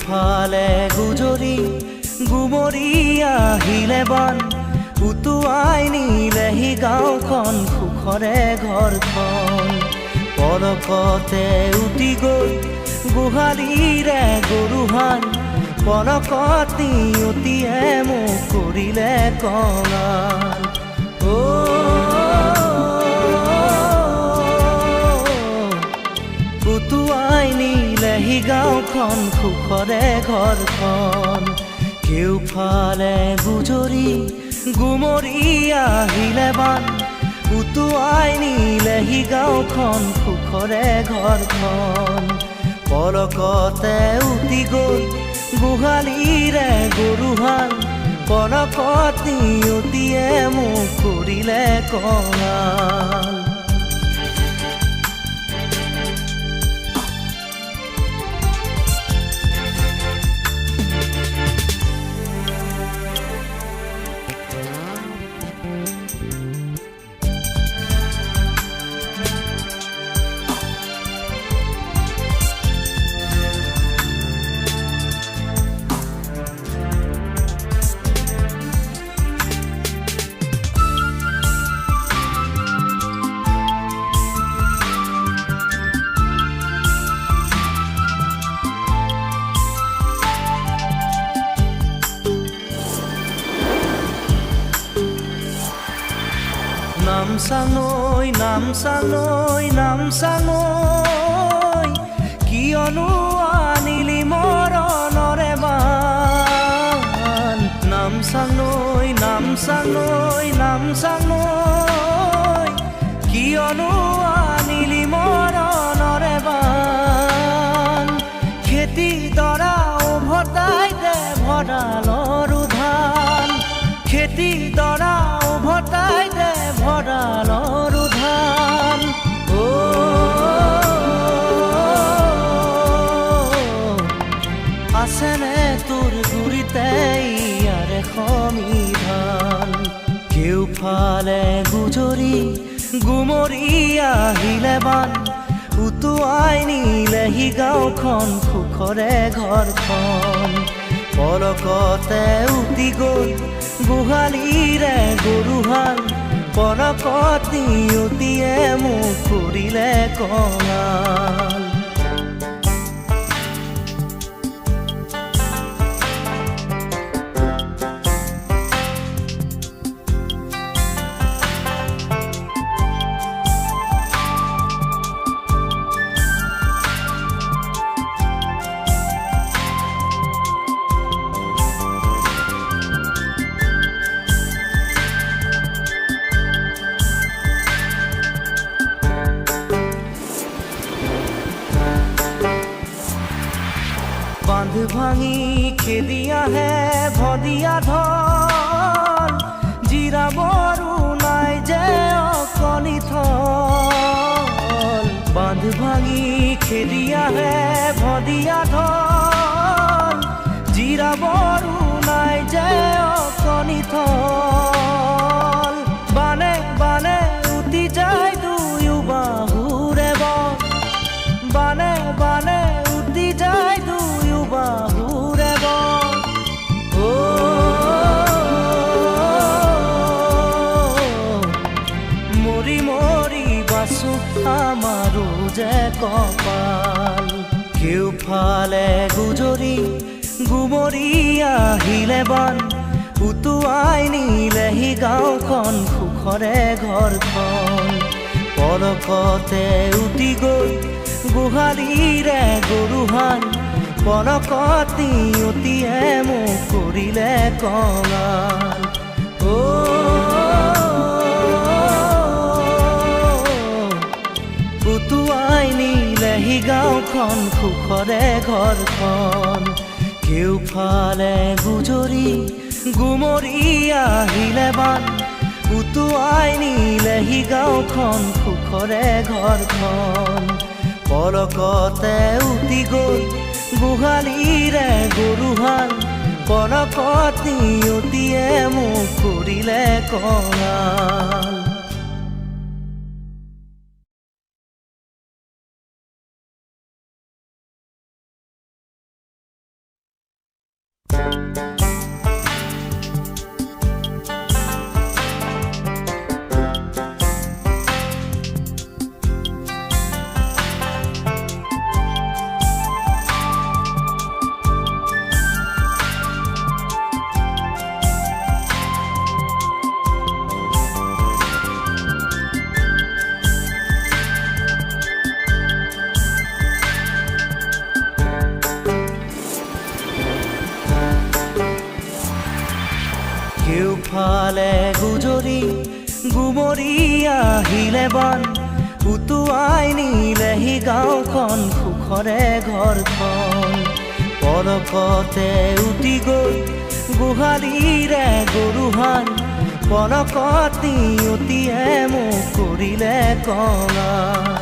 কেউফালে গুজৰি গুমৰি আহিলে বান উটুৱাই নিলেহি গাঁওখন সুখৰে ঘৰখন পলকতে উটি গৈ গোহালিৰে গৰুহাল পলকত নিয়তিয়ে মোক কৰিলে কঙাল উটুৱাই নিলেহি গাঁওখন সুখৰে ঘৰখন কেউফালে গুজৰি গুমৰি আহিলে বান উটুৱাই নিলেহি গাঁওখন সুখৰে ঘৰখন পলকতে উটি গৈ গোহালিৰে গৰুহাল পলকত নিয়তিয়ে মোক কৰিলে কঙাল নামচাঙৈ নামচাঙৈ নামচাঙৈ কিয়নো আনিলি মৰণৰে বান নামচাঙৈ নামচাঙৈ নামচাঙৈ কিয়নো আনিলি মৰণৰে বান খেতি দৰা উভতাই দে ভঁৰালৰ ধান খেতি দৰা উভতাই দে ভঁৰালৰ ধান আছেনে তোৰ গুৰিতে ইয়াৰে সমিধান কেউফালে গুজৰি গুমৰি আহিলে বান উটুৱাই নিলেহি গাঁওখন সুখৰে ঘৰখন পলকতে উটি গৈ গোহালিৰে গৰুহাল পলকত নিয়তিয়ে মোক কৰিলে কঙাল বান্ধ ভাঙি খেদি আহে ভদিয়া ঢল জিৰাবৰো নাই যে অকণি থল বান্ধ ভাঙি খেদি আহে ভদিয়া ঢল জিৰাবৰো নাই যে অকণি থল বানে বানে উটি যায় দুয়ো বাহুৰে বন বানে বানে উটি যায় বাহুৰে বন মৰি মৰি বাচো আমাৰো যে কপাল কেউফালে গুজৰি গুমৰি আহিলে বান উটুৱাই নিলেহি গাঁওখন সুখৰে ঘৰখন পলকতে উটি গৈ গোহালিৰে গৰুহাল পলকত নিয়তিয়ে মোক কৰিলে কঙাল উটুৱাই নিলেহি গাঁওখন সুখৰে ঘৰখন কেউফালে গুজৰি গুমৰি আহিলে বান উটুৱাই নিলেহি গাঁওখন সুখৰে ঘৰখন পলকতে উটি গৈ গোহালিৰে গৰুহাল পলকত নিয়তিয়ে মোক কৰিলে কঙাল। কেউফালে গুজৰি গুমৰি আহিলে বান উটুৱাই নিলেহি গাঁওখন সুখৰে ঘৰখন পলকতে উটি গৈ গোহালিৰে গৰুহাল পলকত নিয়তিয়ে মোক কৰিলে কঙাল